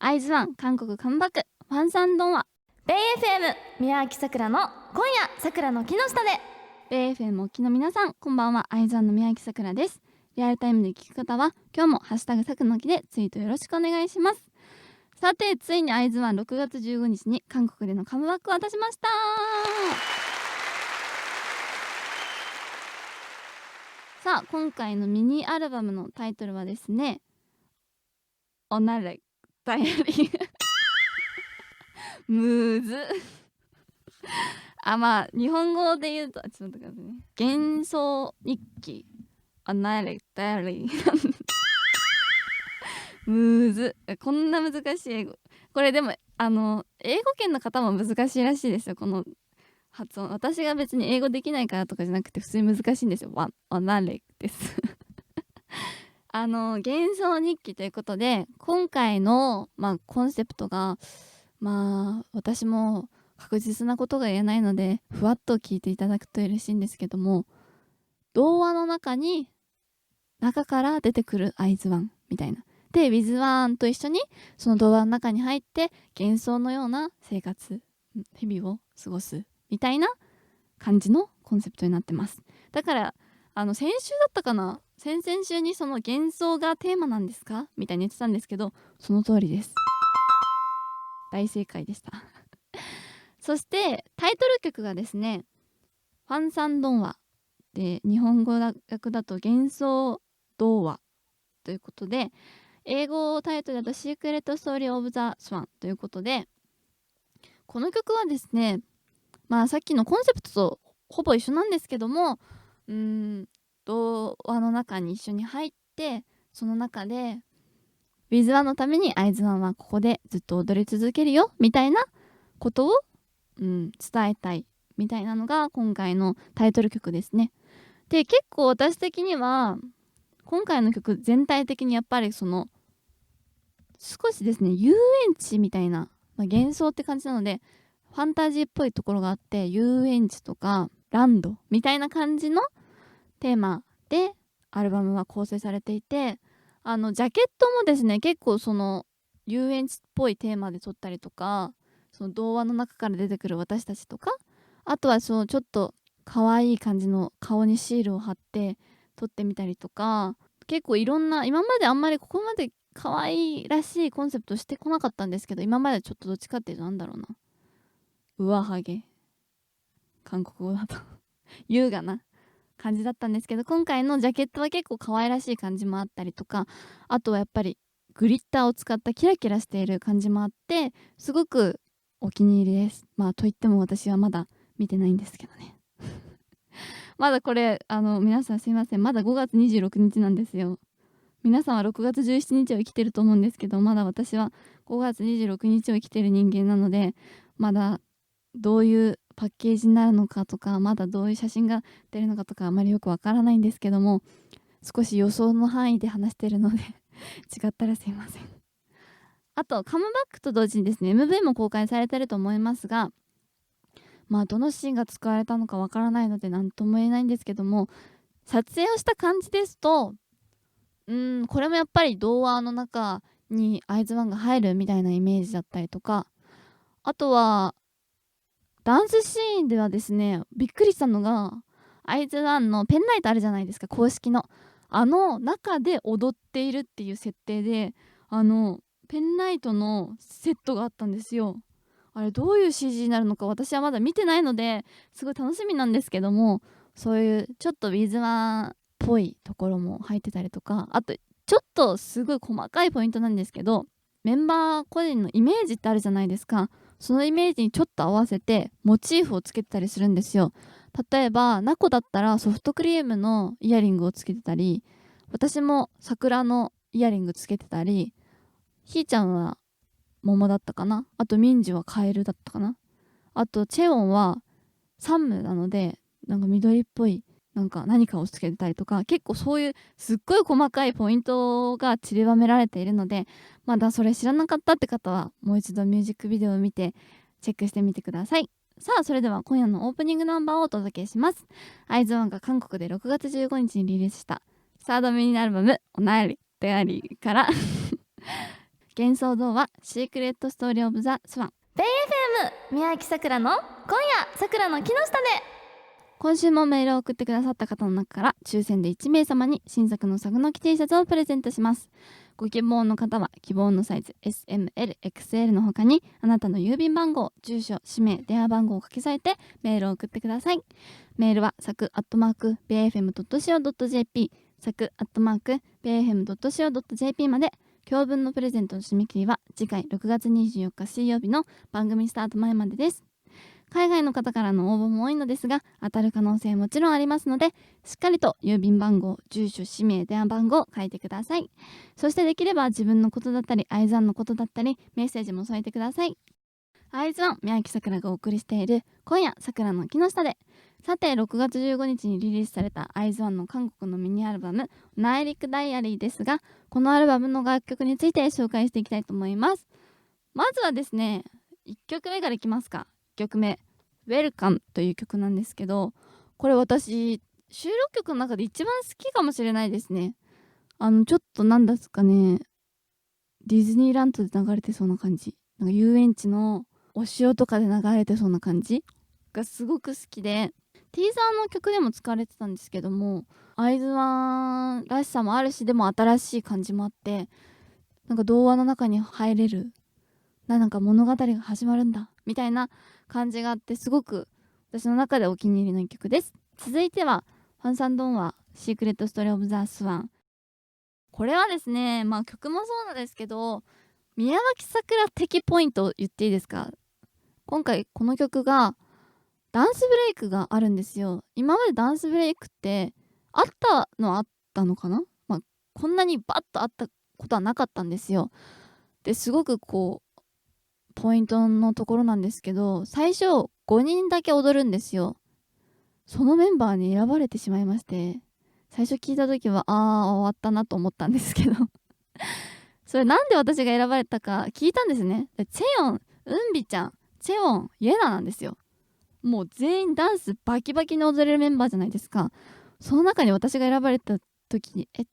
アイズワン韓国カムバックファンサンドンワベイ FM 宮脇さくらの今夜さくらの木の下で。ベイ FM お聞きの皆さん、こんばんは。アイズワンの宮脇さくらです。リアルタイムで聞く方は今日もハッシュタグさくの木でツイートよろしくお願いします。さて、ついにアイズワン6月15日に韓国でのカムバックを果たしました。さあ、今回のミニアルバムのタイトルはですね、おなれダイアリーむずまあ日本語で言うとちょっと待ってくださいね。幻想日記おなれダイアリーむずこんな難しい英語。これでも英語圏の方も難しいらしいですよ、この発音。私が別に英語できないからとかじゃなくて普通に難しいんですよ。おなれです幻想日記ということで、今回のコンセプトが私も確実なことが言えないのでふわっと聞いていただくと嬉しいんですけども、童話の中から出てくるアイズワンみたいなで、ウィズワンと一緒にその童話の中に入って幻想のような生活日々を過ごすみたいな感じのコンセプトになってます。だから先週だったかな、先々週にその幻想がテーマなんですかみたいに言ってたんですけど、その通りです。大正解でしたそしてタイトル曲がですね、ファンサンドンワで、日本語訳だと幻想童話ということで、英語タイトルだとシークレットストーリーオブザスワンということで、この曲はですね、さっきのコンセプトとほぼ一緒なんですけども、童話の中に一緒に入って、その中でウィズワンのためにアイズワンはここでずっと踊り続けるよみたいなことを、伝えたいみたいなのが今回のタイトル曲ですね。で、結構私的には今回の曲全体的にやっぱりその少しですね、遊園地みたいな、幻想って感じなのでファンタジーっぽいところがあって、遊園地とかランドみたいな感じのテーマでアルバムは構成されていて、ジャケットもですね、結構その遊園地っぽいテーマで撮ったりとか、その童話の中から出てくる私たちとか、あとはそのちょっと可愛い感じの顔にシールを貼って撮ってみたりとか、結構いろんな、今まであんまりここまで可愛いらしいコンセプトしてこなかったんですけど、今までちょっとどっちかっていうとなんだろうな、上ハゲ、韓国語だと優雅な感じだったんですけど、今回のジャケットは結構可愛らしい感じもあったりとか、あとはやっぱりグリッターを使ったキラキラしている感じもあって、すごくお気に入りです。といっても私はまだ見てないんですけどねまだこれ皆さんすいません、まだ5月26日なんですよ。皆さんは6月17日を生きてると思うんですけど、まだ私は5月26日を生きてる人間なので、まだどういうパッケージになるのかとか、まだどういう写真が出るのかとかあまりよくわからないんですけども、少し予想の範囲で話しているので違ったらすいません。あとカムバックと同時にですね、 MV も公開されてると思いますが、どのシーンが使われたのかわからないので何とも言えないんですけども、撮影をした感じですとこれもやっぱり童話の中にアイズワンが入るみたいなイメージだったりとか、あとはダンスシーンではですね、びっくりしたのが、アイズワンのペンライトあるじゃないですか、公式の中で踊っているっていう設定で、ペンライトのセットがあったんですよ。あれどういう CG になるのか私はまだ見てないのですごい楽しみなんですけども、そういうちょっとウィズワンっぽいところも入ってたりとか、あとちょっとすごい細かいポイントなんですけど、メンバー個人のイメージってあるじゃないですか。そのイメージにちょっと合わせてモチーフをつけてたりするんですよ。例えばナコだったらソフトクリームのイヤリングをつけてたり、私も桜のイヤリングつけてたり、ひーちゃんは桃だったかな、あとミンジはカエルだったかな、あとチェオンはサンムなのでなんか緑っぽい何かをつけてたりとか、結構そういうすっごい細かいポイントが散りばめられているので、まだそれ知らなかったって方はもう一度ミュージックビデオを見てチェックしてみてください。さあ、それでは今夜のオープニングナンバーをお届けします。アイズワンが韓国で6月15日にリリースしたサードミニアルバムおなりでありから幻想童話シークレットストーリーオブザスワン。宮城さくらの今夜さくらの木の下で。今週もメールを送ってくださった方の中から抽選で1名様に新作のサグノキ T シャツをプレゼントします。ご希望の方は希望のサイズ SML、XL の他にあなたの郵便番号、住所、氏名、電話番号を書き添えてメールを送ってください。メールはサク@bfm.co.jp サク@bfm.co.jp まで。今日分のプレゼントの締め切りは次回6月24日水曜日の番組スタート前までです。海外の方からの応募も多いのですが、当たる可能性もちろんありますので、しっかりと郵便番号、住所、氏名、電話番号を書いてください。そしてできれば自分のことだったり、アイズワンのことだったり、メッセージも添えてください。アイズワン、宮城さくらがお送りしている今夜さくらの木の下で。さて、6月15日にリリースされたアイズワンの韓国のミニアルバム、内陸ダイアリーですが、このアルバムの楽曲について紹介していきたいと思います。まずはですね、1曲目からいきますか。1曲目、Welcome という曲なんですけど、これ私収録曲の中で一番好きかもしれないですね。ちょっとなんですかね、ディズニーランドで流れてそうな感じ、なんか遊園地のお城とかで流れてそうな感じがすごく好きで、ティーザーの曲でも使われてたんですけども、アイズワンらしさもあるし、でも新しい感じもあって、なんか童話の中に入れる、なんか物語が始まるんだみたいな感じがあって、すごく私の中でお気に入りの一曲です。続いてはファンサンドンはシークレットストーリーオブザスワン。これはですね、曲もそうなんですけど、宮脇さくら的ポイント言っていいですか。今回この曲がダンスブレイクがあるんですよ。今までダンスブレイクってあったのかな、こんなにバッとあったことはなかったんですよ。ですごくポイントのところなんですけど、最初5人だけ踊るんですよ。そのメンバーに選ばれてしまいまして、最初聞いた時は終わったなと思ったんですけどそれなんで私が選ばれたか聞いたんですね。チェヨン、ウンビちゃん、チェウォン、イエナなんですよ。もう全員ダンスバキバキに踊れるメンバーじゃないですか。その中に私が選ばれた時にっ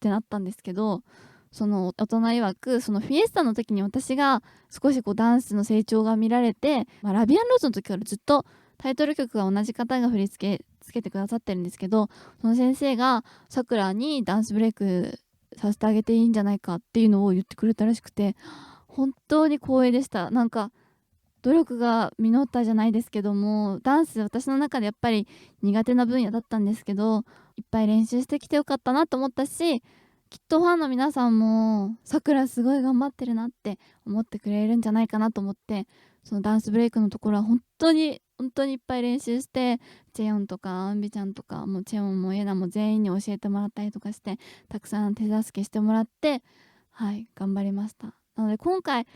てなったんですけど、その大人曰く、そのフィエスタの時に私が少しダンスの成長が見られて、ラビアンローズの時からずっとタイトル曲が同じ方が振り付けつけてくださってるんですけど、その先生がさくらにダンスブレイクさせてあげていいんじゃないかっていうのを言ってくれたらしくて、本当に光栄でした。なんか努力が実ったじゃないですけども、ダンス私の中でやっぱり苦手な分野だったんですけど、いっぱい練習してきてよかったなと思ったし、きっとファンの皆さんもさくらすごい頑張ってるなって思ってくれるんじゃないかなと思って、そのダンスブレイクのところは本当にいっぱい練習して、チェヨンとかアンビちゃんとかもうチェヨンもイエナも全員に教えてもらったりとかして、たくさん手助けしてもらって、頑張りました。なので今回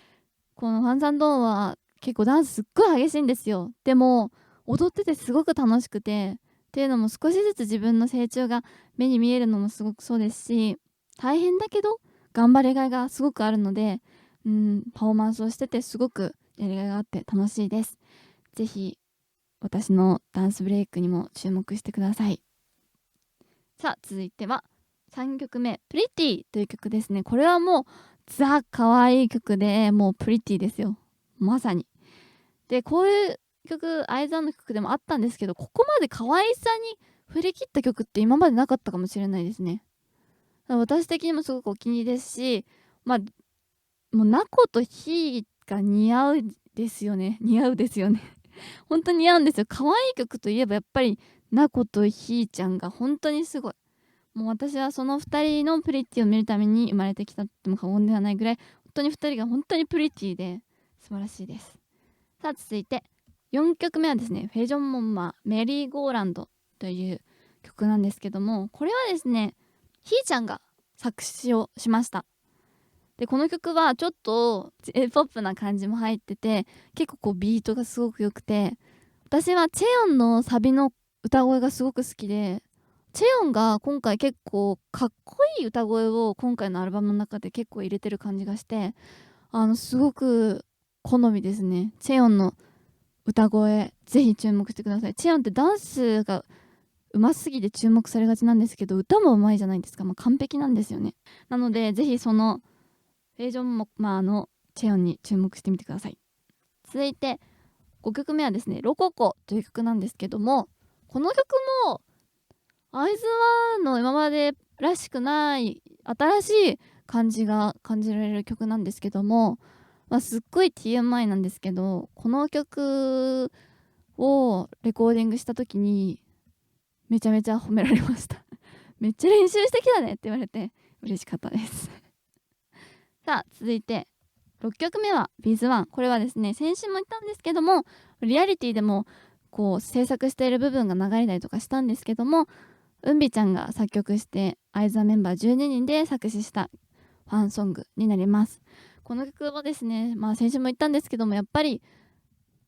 このファンサンドーンは結構ダンスすっごい激しいんですよ。でも踊っててすごく楽しくて、っていうのも少しずつ自分の成長が目に見えるのもすごくそうですし、大変だけど頑張りがいがすごくあるので、パフォーマンスをしててすごくやりがいがあって楽しいです。ぜひ私のダンスブレイクにも注目してください。さあ続いては3曲目、プリティという曲ですね。これはもうザ可愛い曲で、もうプリティですよ、まさに。でこういう曲アイザンの曲でもあったんですけど、ここまで可愛さに振り切った曲って今までなかったかもしれないですね。私的にもすごくお気に入りですし、もうナコとヒーが似合うですよね本当に似合うんですよ。可愛い曲といえばやっぱりナコとヒーちゃんが本当にすごい。もう私はその2人のプリティを見るために生まれてきたとっても過言ではないぐらい、本当に2人が本当にプリティで素晴らしいです。さあ続いて4曲目はですね、フェジョンモンマメリーゴーランドという曲なんですけども、これはですねひーちゃんが作詞をしました。でこの曲はちょっと J-POP な感じも入ってて、結構ビートがすごく良くて、私はチェヨンのサビの歌声がすごく好きで、チェヨンが今回結構かっこいい歌声を今回のアルバムの中で結構入れてる感じがして、すごく好みですね。チェヨンの歌声ぜひ注目してください。チェヨンってダンスがうますぎて注目されがちなんですけど、歌もうまいじゃないですか。完璧なんですよね。なのでぜひそのフェイジョンモマーのチェヨンに注目してみてください。続いて5曲目はですね、ロココという曲なんですけども、この曲もアイズワンの今までらしくない新しい感じが感じられる曲なんですけども、すっごい TMI なんですけど、この曲をレコーディングした時にめちゃめちゃ褒められましためっちゃ練習してきたねって言われて嬉しかったですさあ続いて6曲目は Biz1。 これはですね、先週も言ったんですけども、リアリティでもこう制作している部分が流れたりとかしたんですけども、うんびちゃんが作曲してアイズワンメンバー12人で作詞したファンソングになります。この曲はですね、先週も言ったんですけども、やっぱり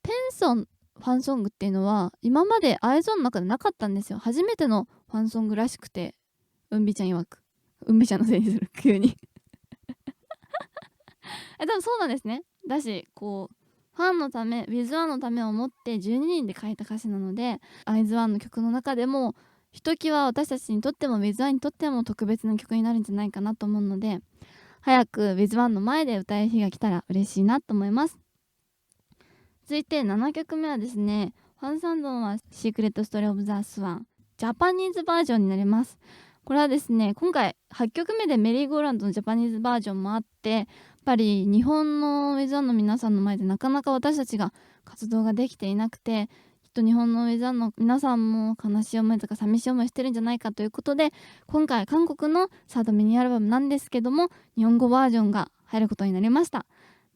ペンソンファンソングっていうのは今までアイズワンの中でなかったんですよ。初めてのファンソングらしくて、うんびちゃん曰く、うんびちゃんのせいにする急に多分そうなんですね。だしこうファンのため、With1 のためを思って12人で書いた歌詞なので、アイズワンの曲の中でもひときわ私たちにとっても With1 にとっても特別な曲になるんじゃないかなと思うので、早く With1 の前で歌える日が来たら嬉しいなと思います。続いて7曲目はですね、ファンサンドンはシークレットストーリーオブザスワンジャパニーズバージョンになります。これはですね、今回8曲目でメリーゴーランドのジャパニーズバージョンもあって、やっぱり日本のウェザーの皆さんの前でなかなか私たちが活動ができていなくて、きっと日本のウェザーの皆さんも悲しい思いとか寂しい思いしてるんじゃないかということで、今回韓国のサードミニアルバムなんですけども、日本語バージョンが入ることになりました。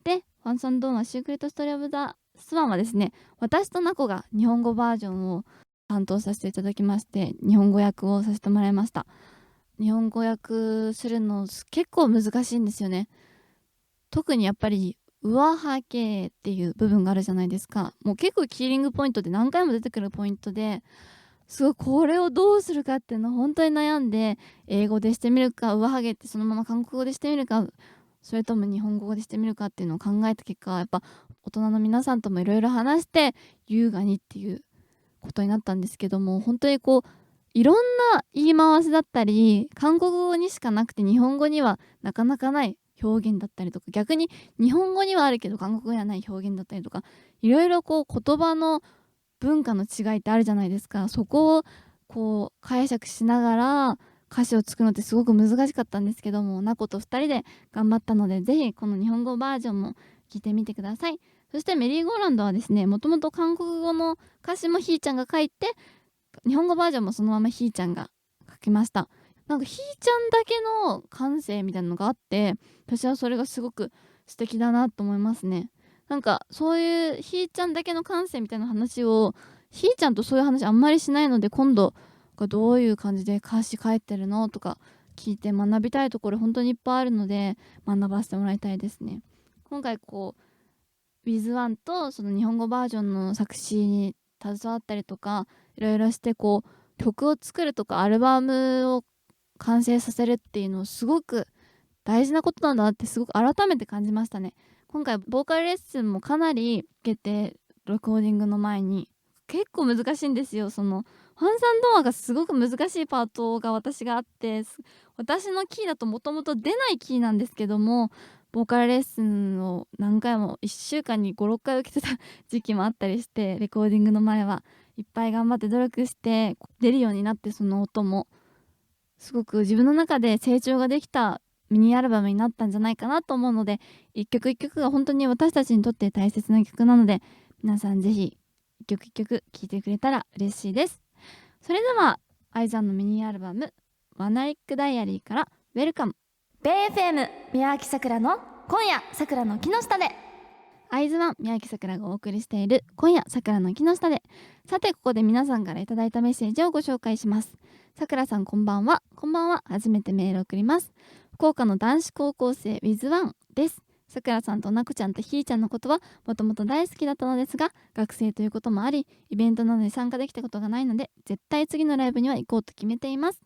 で、ファンサンドーンはシークレットストーリーオブザスワンはですね、私とナコが日本語バージョンを担当させていただきまして、日本語訳をさせてもらいました。日本語訳するの結構難しいんですよね。特にやっぱり上はけっていう部分があるじゃないですか。もう結構キーリングポイントで何回も出てくるポイントで、すごいこれをどうするかっていうのを本当に悩んで、英語でしてみるか、上はげってそのまま韓国語でしてみるか、それとも日本語でしてみるかっていうのを考えた結果、やっぱ大人の皆さんともいろいろ話して優雅にっていうことになったんですけども、本当にこういろんな言い回しだったり、韓国語にしかなくて日本語にはなかなかない表現だったりとか、逆に日本語にはあるけど韓国語にはない表現だったりとか、いろいろこう言葉の文化の違いってあるじゃないですか。そこをこう解釈しながら歌詞を作るのってすごく難しかったんですけども、ナコと2人で頑張ったので、ぜひこの日本語バージョンも聞いてみてください。そしてメリーゴーランドはですね、もともと韓国語の歌詞もひーちゃんが書いて、日本語バージョンもそのままひーちゃんが書きました。なんかひーちゃんだけの感性みたいなのがあって、私はそれがすごく素敵だなと思いますね。なんかそういうひーちゃんだけの感性みたいな話を、ひーちゃんとそういう話あんまりしないので、今度どういう感じで歌詞書いてるのとか聞いて学びたいところ本当にいっぱいあるので、学ばせてもらいたいですね。今回こう With1 とその日本語バージョンの作詞に携わったりとか、いろいろしてこう曲を作るとかアルバムを完成させるっていうのをすごく大事なことなんだなってすごく改めて感じましたね。今回ボーカルレッスンもかなり受けて、レコーディングの前に結構難しいんですよ。そのファンサンドアがすごく難しいパートが私があって、私のキーだともともと出ないキーなんですけども、ボーカルレッスンを何回も1週間に5、6回受けてた時期もあったりして、レコーディングの前はいっぱい頑張って努力して出るようになって、その音もすごく自分の中で成長ができたミニアルバムになったんじゃないかなと思うので、一曲一曲が本当に私たちにとって大切な曲なので、皆さんぜひ一曲一曲聴いてくれたら嬉しいです。それではアイザンのミニアルバムワナリックダイアリーからウェルカム。ベイ FM 宮脇さくらの今夜さくらの木の下で。アイズワン宮脇さくらがお送りしている今夜さくらの木の下で。さてここで皆さんからいただいたメッセージをご紹介します。さくらさんこんばんは。こんばんは。初めてメールを送ります。福岡の男子高校生 With1 です。さくらさんとなこちゃんとひーちゃんのことはもともと大好きだったのですが、学生ということもありイベントなどに参加できたことがないので、絶対次のライブには行こうと決めています。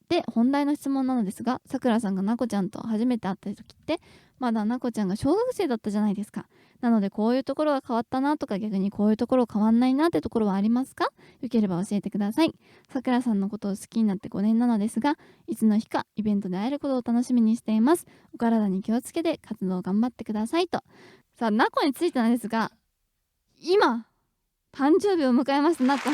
で、本題の質問なのですが、さくらさんがなこちゃんと初めて会った時ってまだなこちゃんが小学生だったじゃないですか。なのでこういうところが変わったなとか、逆にこういうところ変わんないなってところはありますか？よければ教えてください。さくらさんのことを好きになって5年なのですが、いつの日かイベントで会えることを楽しみにしています。お体に気をつけて活動頑張ってくださいと。さあ、ナコについてなんですが、今誕生日を迎えました。ナコ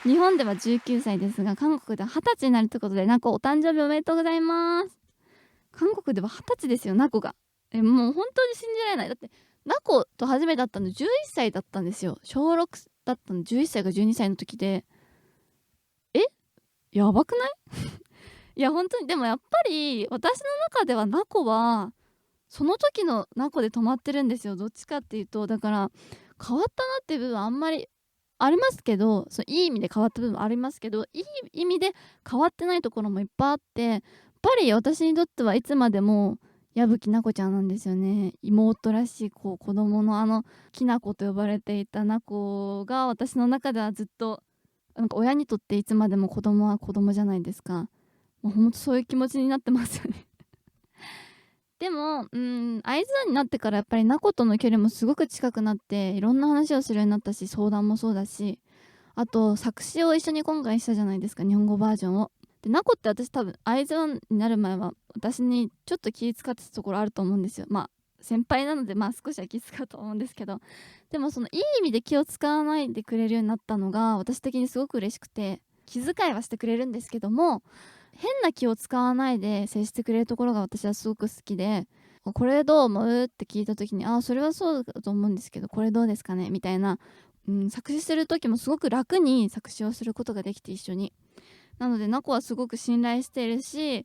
日本では19歳ですが、韓国では20歳になるということで、ナコお誕生日おめでとうございます。韓国では20歳ですよ、ナコが。もう本当に信じられない。だってナコと初めて会ったの11歳だったんですよ。小6だったの、11歳か12歳の時で、やばくない？いや本当に。でもやっぱり私の中ではナコはその時のナコで止まってるんですよ。どっちかっていうと、だから変わったなっていう部分あんまりありますけど、いい意味で変わった部分ありますけど、いい意味で変わってないところもいっぱいあって、やっぱり私にとってはいつまでも矢吹奈子ちゃんなんですよね。妹らしい子供のきなこと呼ばれていた奈子が私の中ではずっと、なんか親にとっていつまでも子供は子供じゃないですか。もうほんとそういう気持ちになってますよね。でも会津になってからやっぱりナコとの距離もすごく近くなって、いろんな話をするようになったし、相談もそうだし、あと作詞を一緒に今回したじゃないですか、日本語バージョンを。でナコって私多分会津になる前は私にちょっと気遣ってたところあると思うんですよ。まあ先輩なので少しは気遣うと思うんですけど、でもそのいい意味で気を使わないでくれるようになったのが私的にすごく嬉しくて、気遣いはしてくれるんですけども、変な気を使わないで接してくれるところが私はすごく好きで、これどう思うって聞いた時に、それはそうだと思うんですけどこれどうですかねみたいな、作詞する時もすごく楽に作詞をすることができて、一緒に。なのでナコはすごく信頼しているし、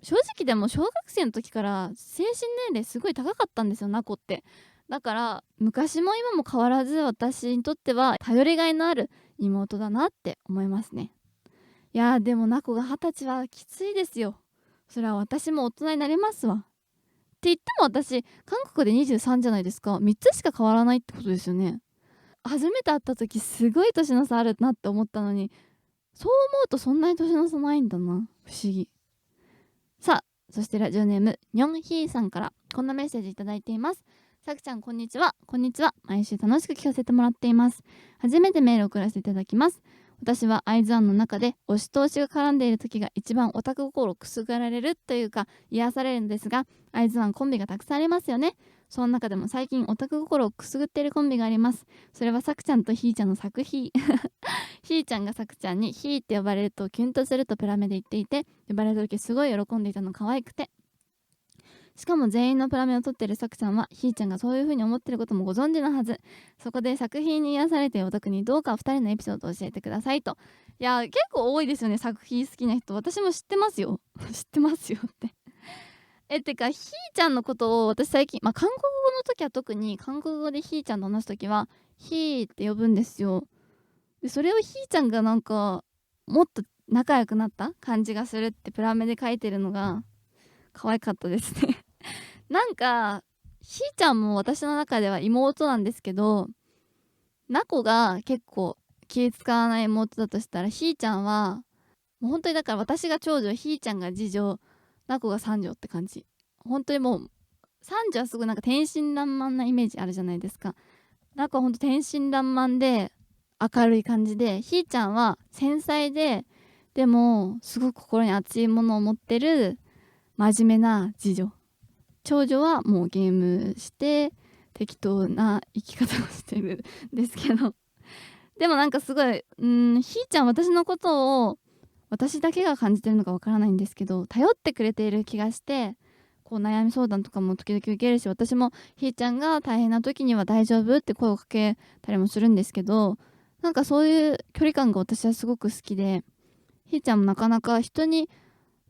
正直でも小学生の時から精神年齢すごい高かったんですよ、ナコって。だから昔も今も変わらず私にとっては頼りがいのある妹だなって思いますね。いやでもナコが20歳はきついですよ。それは私も大人になりますわ。って言っても私韓国で23じゃないですか。3つしか変わらないってことですよね。初めて会った時すごい年の差あるなって思ったのに、そう思うとそんなに年の差ないんだな、不思議。さあ、そしてラジオネームニョンヒーさんからこんなメッセージいただいています。さくちゃんこんにちは。こんにちは。毎週楽しく聞かせてもらっています。初めてメールを送らせていただきます。私はアイズワンの中で推しと推しが絡んでいる時が一番オタク心をくすぐられるというか癒されるんですが、アイズワンコンビがたくさんありますよね。その中でも最近オタク心をくすぐっているコンビがあります。それはさくちゃんとひーちゃんの作品ひーちゃんがさくちゃんにひーって呼ばれるとキュンとするとプラメで言っていて、呼ばれた時すごい喜んでいたの可愛くて、しかも全員のプラメを取っているさくちゃんはひーちゃんがそういう風に思っていることもご存知のはず。そこで作品に癒されているお宅にどうか2人のエピソードを教えてくださいと。いや結構多いですよね、作品好きな人。私も知ってますよ知ってますよっててかひーちゃんのことを私最近、韓国語の時は特に韓国語でひーちゃんと話す時はひーって呼ぶんですよ。でそれをひーちゃんがなんかもっと仲良くなった感じがするってプラメで書いてるのが可愛かったですねなんかひーちゃんも私の中では妹なんですけど、ナコが結構気使わない妹だとしたら、ひーちゃんはもう本当に、だから私が長女、ひーちゃんが次女、ナコが三女って感じ。本当にもう三女はすごいなんか天真爛漫なイメージあるじゃないですか。ナコは本当天真爛漫で明るい感じで、ひーちゃんは繊細で、でもすごく心に熱いものを持ってる真面目な次女。長女はもうゲームして適当な生き方をしてるんですけど、でもなんかすごいひーちゃん私のことを、私だけが感じてるのかわからないんですけど、頼ってくれている気がして、こう悩み相談とかも時々受けるし、私もひーちゃんが大変な時には大丈夫って声をかけたりもするんですけど、なんかそういう距離感が私はすごく好きで、ひーちゃんもなかなか人に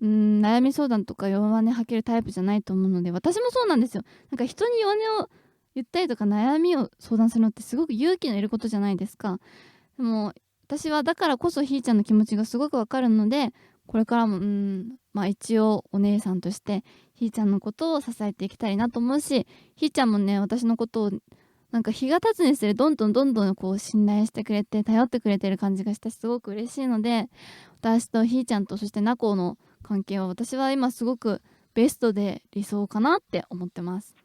悩み相談とか弱音吐けるタイプじゃないと思うので、私もそうなんですよ。なんか人に弱音を言ったりとか悩みを相談するのってすごく勇気のいることじゃないですか。でも私はだからこそひーちゃんの気持ちがすごくわかるので、これからも一応お姉さんとしてひーちゃんのことを支えていきたいなと思うし、ひーちゃんもね私のことをなんか日が経つにつれどんどんこう信頼してくれて頼ってくれてる感じがしてすごく嬉しいので、私とひーちゃんとそしてナコの関係は私は今すごくベストで理想かなって思ってます。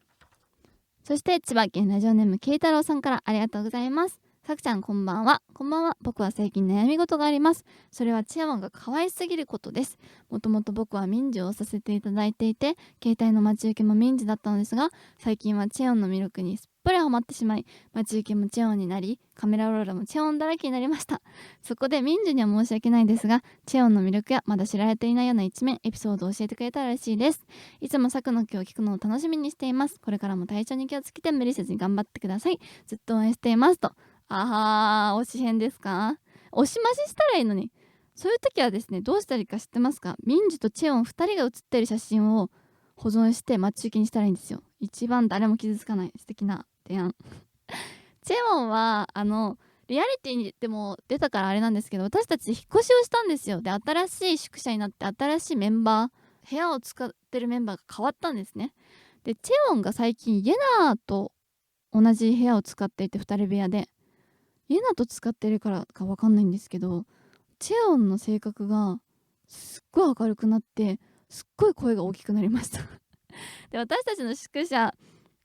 そして千葉県ラジオネーム慶太郎さんからありがとうございます。さくちゃんこんばんは。こんばんは。僕は最近悩み事があります。それはチェヨンが可愛すぎることです。もともと僕は民事をさせていただいていて、携帯の待ち受けも民事だったのですが、最近はチェヨンの魅力にすっぽりハマってしまい、待ち受けもチェヨンになり、カメラローラもチェヨンだらけになりました。そこで民事には申し訳ないですが、チェヨンの魅力やまだ知られていないような一面、エピソードを教えてくれたら嬉しいです。いつもサクの今日聞くのを楽しみにしています。これからも体調に気をつけて無理せずに頑張ってください。ずっと応援していますと。推し編ですか？推し増ししたらいいのに。そういう時はですね、どうしたらいいか知ってますか？ミンジとチェヨン2人が写ってる写真を保存して待ち受けにしたらいいんですよ。一番誰も傷つかない素敵な提案。チェヨンはリアリティにでも出たからあれなんですけど、私たち引っ越しをしたんですよ。で、新しい宿舎になって新しいメンバー、部屋を使ってるメンバーが変わったんですね。で、チェヨンが最近イエナと同じ部屋を使っていて、2人部屋でイエナと使ってるからか分かんないんですけど、チェヨンの性格がすっごい明るくなって、すっごい声が大きくなりましたで、私たちの宿舎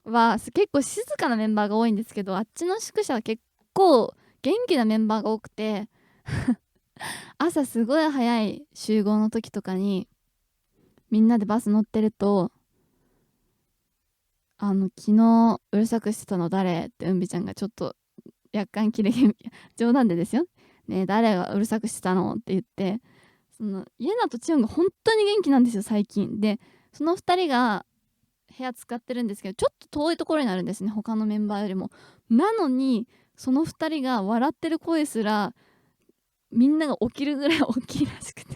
は結構静かなメンバーが多いんですけど、あっちの宿舎は結構元気なメンバーが多くて朝すごい早い集合の時とかにみんなでバス乗ってると、昨日うるさくしてたの誰ってうんびちゃんがちょっと若干キレ気味冗談でですよねえ、誰がうるさくしてたのって言って、そのイエナとチヨンが本当に元気なんですよ最近で。その2人が部屋使ってるんですけど、ちょっと遠いところになるんですね、他のメンバーよりも。なのにその2人が笑ってる声すらみんなが起きるぐらい大きいらしくて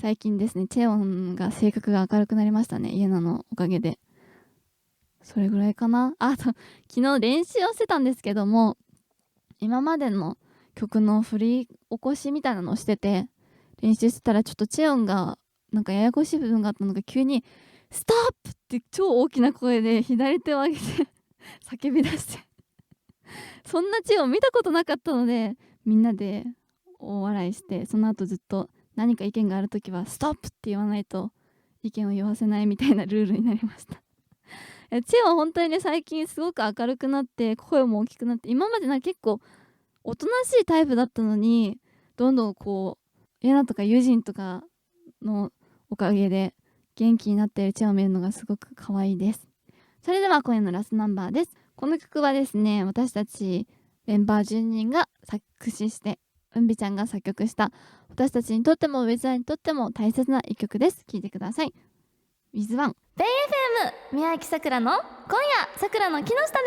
最近ですね、チェヨンが性格が明るくなりましたね、イエナのおかげで。それぐらいかな。あと昨日練習をしてたんですけども、今までの曲の振り起こしみたいなのをしてて、練習してたらちょっとチェヨンがなんかややこしい部分があったのが、急にストップって超大きな声で左手を上げて叫び出してそんなチェヨン見たことなかったので、みんなで大笑いして、その後ずっと何か意見があるときはストップって言わないと意見を言わせないみたいなルールになりましたチェヨン本当にね、最近すごく明るくなって声も大きくなって、今まで結構おとなしいタイプだったのに、どんどんこうエナとかユジンとかのおかげで元気になっているチェヨンを見るのがすごく可愛いです。それでは今夜のラストナンバーです。この曲はですね、私たちメンバー12人が作詞してうんびちゃんが作曲した、私たちにとってもウェザーにとっても大切な一曲です。聴いてください。 WITH1 宮城さくらの今夜さくらの木の下で。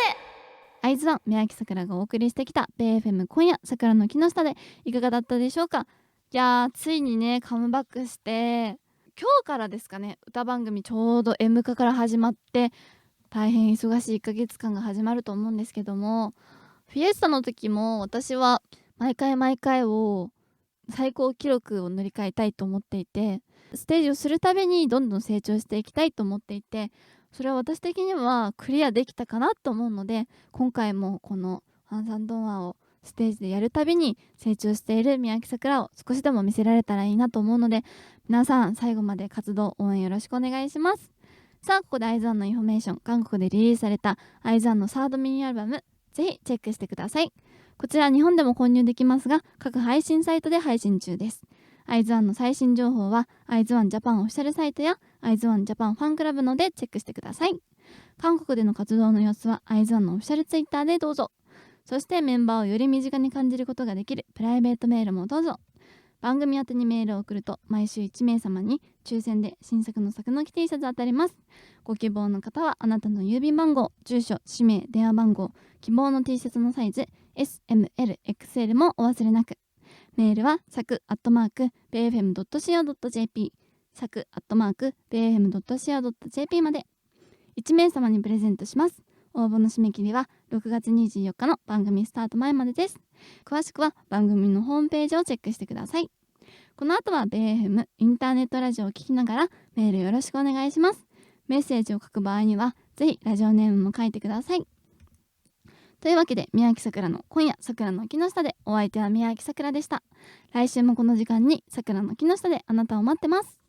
会津湾宮城さくらがお送りしてきた BFM 今夜さくらの木の下で、いかがだったでしょうか。いやー、ついにねカムバックして、今日からですかね、歌番組ちょうど M 化から始まって大変忙しい1ヶ月間が始まると思うんですけども、フィエスタの時も私は毎回毎回を最高記録を塗り替えたいと思っていて、ステージをするたびにどんどん成長していきたいと思っていて、それは私的にはクリアできたかなと思うので、今回もこのハンサンドンアをステージでやるたびに成長している宮城さくらを少しでも見せられたらいいなと思うので、皆さん最後まで活動応援よろしくお願いします。さあ、ここでIZ*ONEのインフォメーション。韓国でリリースされたIZ*ONEのサードミニアルバム、ぜひチェックしてください。こちら日本でも購入できますが、各配信サイトで配信中です。IZ*ONEの最新情報はIZ*ONE JapanオフィシャルサイトやIZ*ONE Japan ファンクラブのでチェックしてください。韓国での活動の様子はIZ*ONEのオフィシャルツイッターでどうぞ。そしてメンバーをより身近に感じることができるプライベートメールもどうぞ。番組宛てにメールを送ると毎週1名様に抽選で新作の作のき T シャツ当たります。ご希望の方はあなたの郵便番号、住所、氏名、電話番号、希望の T シャツのサイズ S、M、L、XL もお忘れなく。メールはsaku@bfm.co.jp saku@bfm.co.jp まで。1名様にプレゼントします。応募の締め切りは6月24日の番組スタート前までです。詳しくは番組のホームページをチェックしてください。この後は BFM インターネットラジオを聞きながらメールよろしくお願いします。メッセージを書く場合にはぜひラジオネームも書いてください。というわけで、宮城さくらの今夜さくらの木の下で、お相手は宮城さくらでした。来週もこの時間にさくらの木の下であなたを待ってます。